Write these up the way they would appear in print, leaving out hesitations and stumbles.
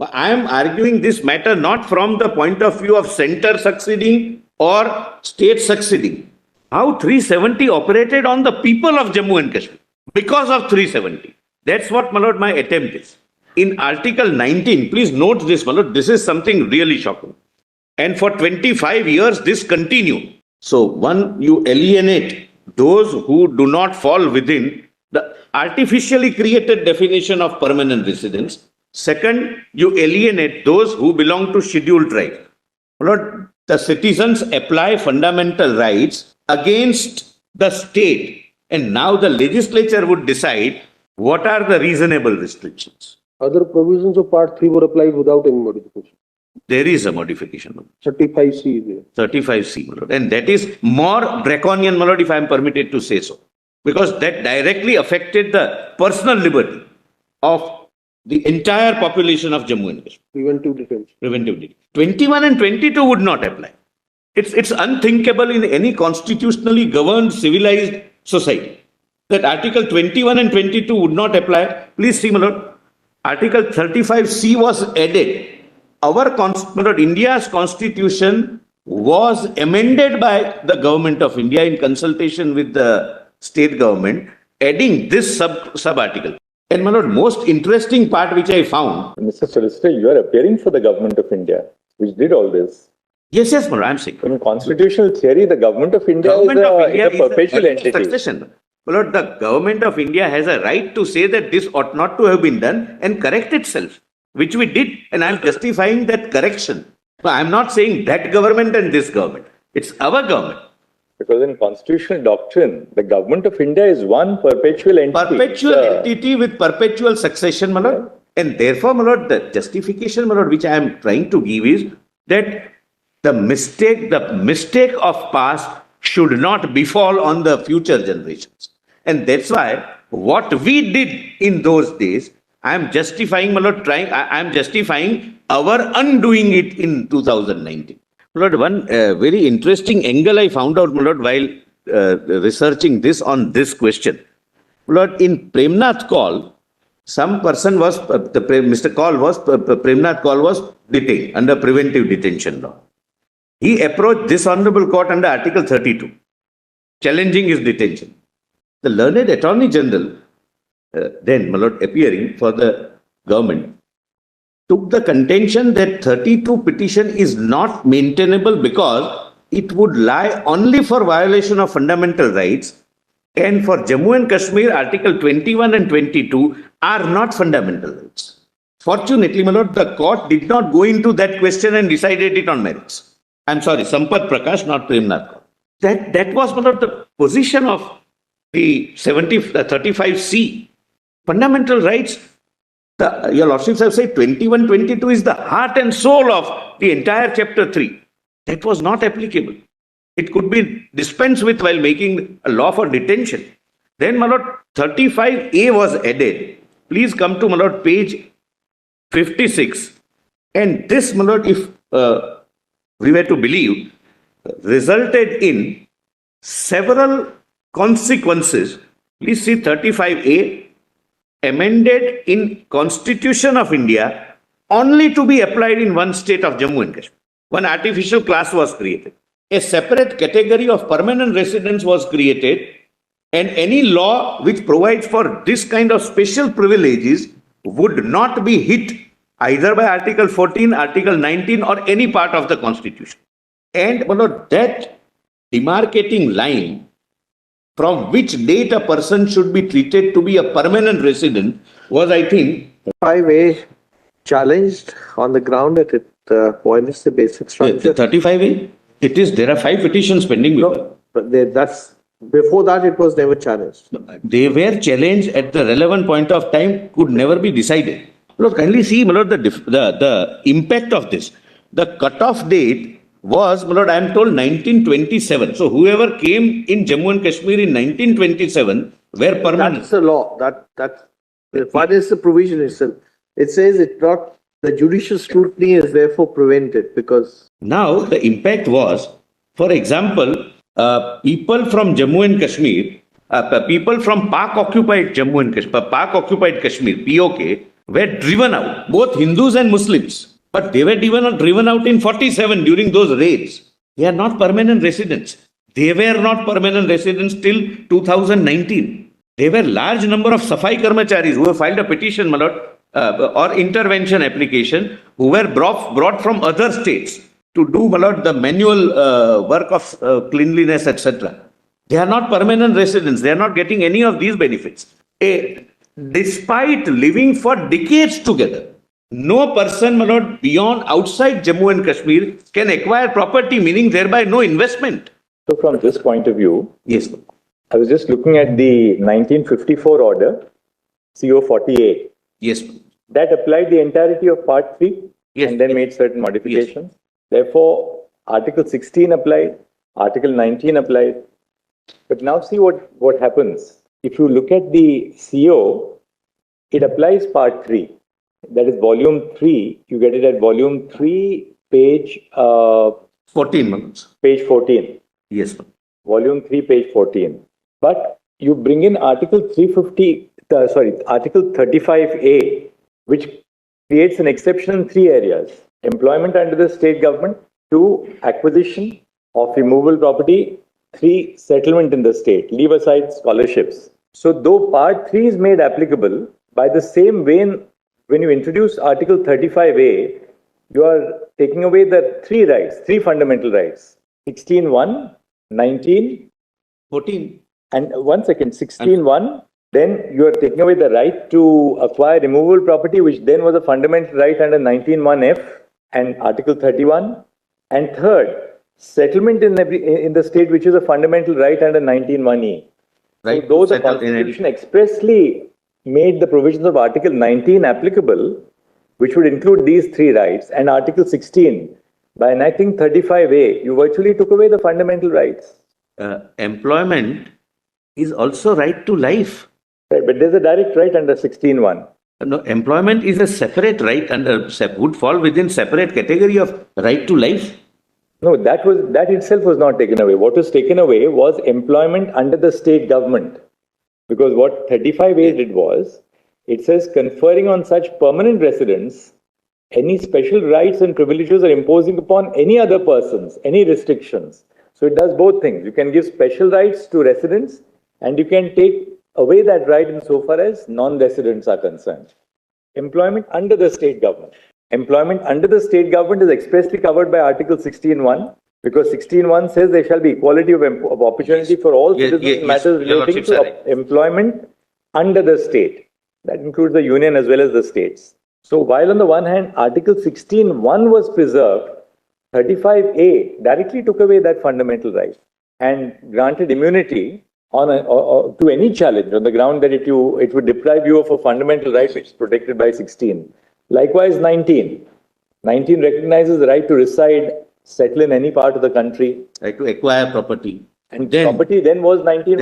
I am arguing this matter not from the point of view of center succeeding or state succeeding. How 370 operated on the people of Jammu and Kashmir because of 370. That's what, my lord, my attempt is. In Article 19, please note this, my lord, this is something really shocking. And for 25 years, this continued. So, one, you alienate those who do not fall within the artificially created definition of permanent residence. Second, you alienate those who belong to scheduled tribe. Lord, the citizens apply fundamental rights against the state, and now the legislature would decide what are the reasonable restrictions. Other provisions of Part 3 were applied without any modification. There is a modification. 35C is there. 35C, my lord. And that is more draconian, my lord, if I am permitted to say so. Because that directly affected the personal liberty of the entire population of Jammu and Kashmir. Preventive detention. Preventive detention. 21 and 22 would not apply. It's unthinkable in any constitutionally governed civilized society that Article 21 and 22 would not apply. Please see, my lord, Article 35C was added. India's constitution was amended by the government of India in consultation with the state government, adding this sub-article. And my lord, most interesting part which I found. Mr. Solicitor, you are appearing for the government of India, which did all this. Yes, my lord, I am saying. In constitutional theory, the government of India is a perpetual entity. Succession. My lord, the government of India has a right to say that this ought not to have been done and correct itself, which we did. And I am justifying that correction. I am not saying that government and this government. It's our government. Because in constitutional doctrine, the government of India is one perpetual entity. Perpetual entity with perpetual succession, my lord. And therefore, my lord, the justification, my lord, which I am trying to give is that the mistake of past should not befall on the future generations. And that's why what we did in those days, I am justifying, my lord, I am justifying our undoing it in 2019. My lord, one very interesting angle I found out, my lord, while researching this on this question. My lord, in Premnath Kaul, some person was, Premnath Kaul was detained under preventive detention law. He approached this honorable court under Article 32, challenging his detention. The learned Attorney General, then, my lord, appearing for the government, took the contention that 32 petition is not maintainable because it would lie only for violation of fundamental rights, and for Jammu and Kashmir, Article 21 and 22 are not fundamental rights. Fortunately, my lord, the court did not go into that question and decided it on merits. I'm sorry, Sampath Prakash, not Premnath. That was, my lord, the position of the 35C. Fundamental rights, your lordships have said 21, 22 is the heart and soul of the entire chapter 3. That was not applicable. It could be dispensed with while making a law for detention. Then, my lord, 35A was added. Please come to, my lord, page 56. And this, my lord, if we were to believe, resulted in several consequences. Please see 35A, amended in Constitution of India only to be applied in one state of Jammu and Kashmir. One artificial class was created. A separate category of permanent residents was created, and any law which provides for this kind of special privileges would not be hit either by Article 14, Article 19 or any part of the Constitution. And that demarcating line from which date a person should be treated to be a permanent resident was, I think, 5A challenged on the ground that it violates the basic structure. 35A? It is. There are 5 petitions pending. No, but that's before that it was never challenged. They were challenged at the relevant point of time, could never be decided. Lord, kindly see, my lord, the impact of this. The cutoff date was, my lord, I am told 1927. So whoever came in Jammu and Kashmir in 1927 were permanent. That's the law. What is the provision itself? It says it not the judicial scrutiny is therefore prevented because now the impact was, for example, people from Jammu and Kashmir, people from Pak occupied Jammu and Kashmir, Pak occupied Kashmir, POK, were driven out, both Hindus and Muslims, but they were driven out in 47 during those raids. They are not permanent residents. They were not permanent residents till 2019. There were large number of Safai Karmacharis who have filed a petition, my lord, or intervention application, who were brought from other states to do, my lord, the manual work of cleanliness, etc. They are not permanent residents. They are not getting any of these benefits. Despite living for decades together, no person, my lord, beyond outside Jammu and Kashmir can acquire property, meaning thereby no investment. So from this point of view, Yes. I was just looking at the 1954 order, CO 48. Yes. That applied the entirety of Part 3 Yes. and then made certain modifications. Therefore, Article 16 applied, Article 19 applied. But now see what happens. If you look at the CO, it applies Part 3. That is Volume 3. You get it at Volume 3, page 14 months. page 14. Yes. Volume 3, page 14. But you bring in Article 35A, which creates an exception in 3 areas. Employment under the state government, 2, acquisition of immovable property, 3, settlement in the state, leave aside scholarships. So though Part 3 is made applicable, by the same vein, when you introduce Article 35A, you are taking away the 3 rights, 3 fundamental rights, 16.1, 19, 14. and 16.1, then you are taking away the right to acquire immovable property, which then was a fundamental right under 19.1F and Article 31. And third, settlement in the state, which is a fundamental right under 19.1E. Right. So though the Constitution expressly made the provisions of Article 19 applicable, which would include these 3 rights, and Article 16, by enacting 35A, you virtually took away the fundamental rights. Employment is also right to life. Right, but there's a direct right under 16.1. No, employment is a separate right would fall within separate category of right to life. No, that itself was not taken away. What was taken away was employment under the state government. Because what 35A did was, it says conferring on such permanent residents any special rights and privileges or imposing upon any other persons, any restrictions. So it does both things. You can give special rights to residents and you can take away that right insofar as non-residents are concerned. Employment under the state government. Employment under the state government is expressly covered by Article 16.1 because 16.1 says there shall be equality of opportunity for all citizens in matters relating to employment under the state. That includes the union as well as the states. So while on the one hand, Article 16.1 was preserved, 35A directly took away that fundamental right and granted immunity to any challenge on the ground that it would deprive you of a fundamental right which is protected by 16. Likewise, 19. 19 recognizes the right to reside, settle in any part of the country. Right to acquire property. And then, property then was 19.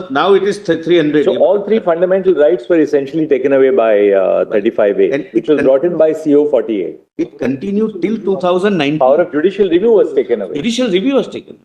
Now it is 300. So all 3 fundamental rights were essentially taken away by 35A, which was brought in by CO 48. It continued till 2019. Power of judicial review was taken away. Judicial review was taken.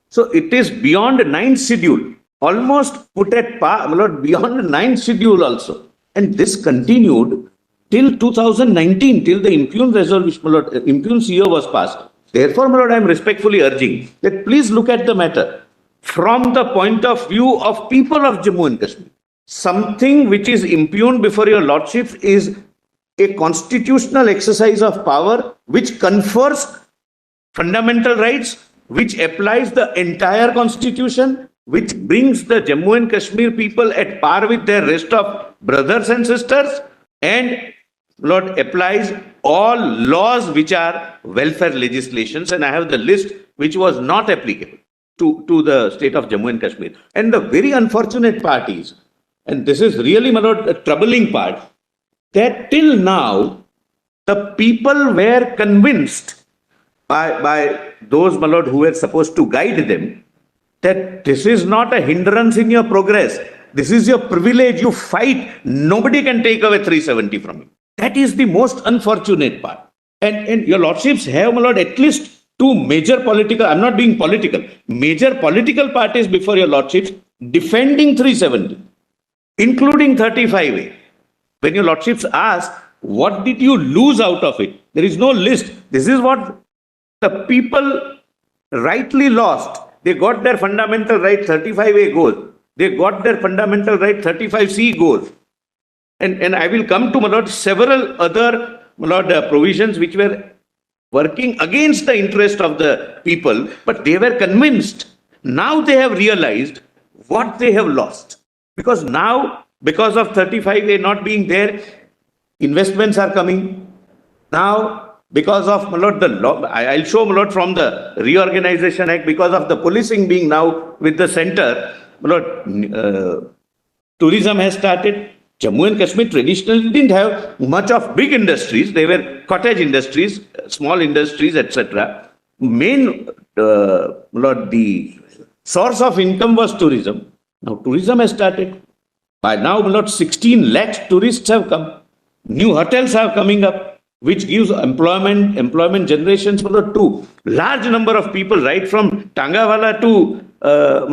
So it is beyond 9th schedule. Almost put at par, beyond 9th schedule also. And this continued till 2019, till the impugned resolution, impugned CO was passed. Therefore, my lord, I am respectfully urging that please look at the matter from the point of view of people of Jammu and Kashmir. Something which is impugned before your lordships is a constitutional exercise of power which confers fundamental rights, which applies the entire constitution, which brings the Jammu and Kashmir people at par with their rest of brothers and sisters, and Lord applies all laws which are welfare legislations, and I have the list which was not applicable to the state of Jammu and Kashmir. And the very unfortunate part is, and this is really, my lord, a troubling part, that till now the people were convinced by those, my lord, who were supposed to guide them, that this is not a hindrance in your progress. This is your privilege. You fight. Nobody can take away 370 from you. That is the most unfortunate part. And your lordships have, my lord, at least 2 major political, I'm not being political, major political parties before your lordships defending 370, including 35A. When your lordships ask, what did you lose out of it? There is no list. This is what the people rightly lost. They got their fundamental right 35A goal. They got their fundamental right 35C goal. And I will come to, my lord, several other, my lord, provisions which were working against the interest of the people, but they were convinced. Now they have realized what they have lost. Because now, because of 35A not being there, investments are coming. Now, because of, my lord, the law, I'll show, my lord, from the Reorganization Act, because of the policing being now with the center, my lord, tourism has started. Jammu and Kashmir traditionally didn't have much of big industries. They were cottage industries, small industries, etc. Main, Lord, the source of income was tourism. Now tourism has started. By now, Lord, 16 lakh tourists have come. New hotels are coming up, which gives employment generations for the two large number of people, right from Tangawala to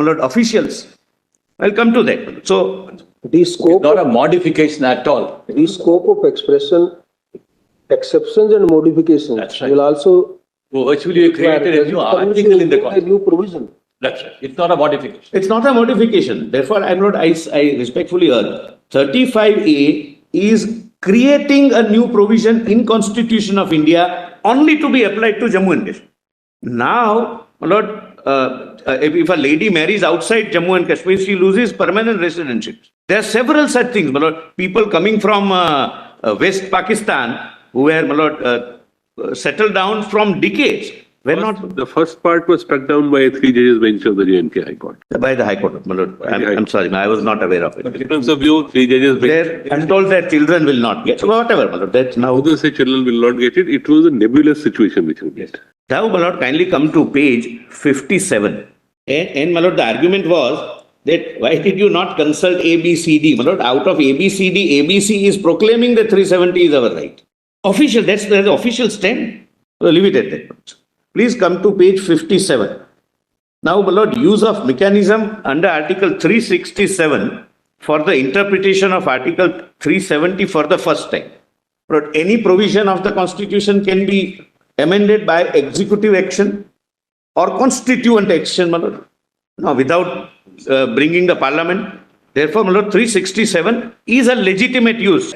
Lord, officials. I'll come to that. So The scope, Not a modification at all. the scope of expression, exceptions and modifications That's right. will also. So virtually you created a new article in the A constitution. new provision. That's right. It's not a modification. it's not a modification. Therefore, I respectfully urge 35A is creating a new provision in Constitution of India only to be applied to Jammu and Kashmir. Now, my lord, if a lady marries outside Jammu and Kashmir, she loses permanent residency. There are several such things, my lord. People coming from West Pakistan who were, my lord, settled down from decades. Were not The first part was struck down by a 3 judges bench of the J&K High Court. by the High Court, my lord. I'm sorry, I was not aware of it. In terms of you, 3 judges bench. I'm told that children will not get whatever, my lord. That's now. Others say children will not get it. It was a nebulous situation which we get. Now, my lord, kindly come to page 57. And my lord, the argument was that why did you not consult ABCD? My lord, out of ABCD, ABC is proclaiming that 370 is our right. Official, that's the official stand. So leave it at that. Please come to page 57. Now, my lord, use of mechanism under Article 367 for the interpretation of Article 370 for the first time. But any provision of the Constitution can be amended by executive action or constituent action, my lord. No, without bringing the parliament. Therefore, my lord, 367 is a legitimate use.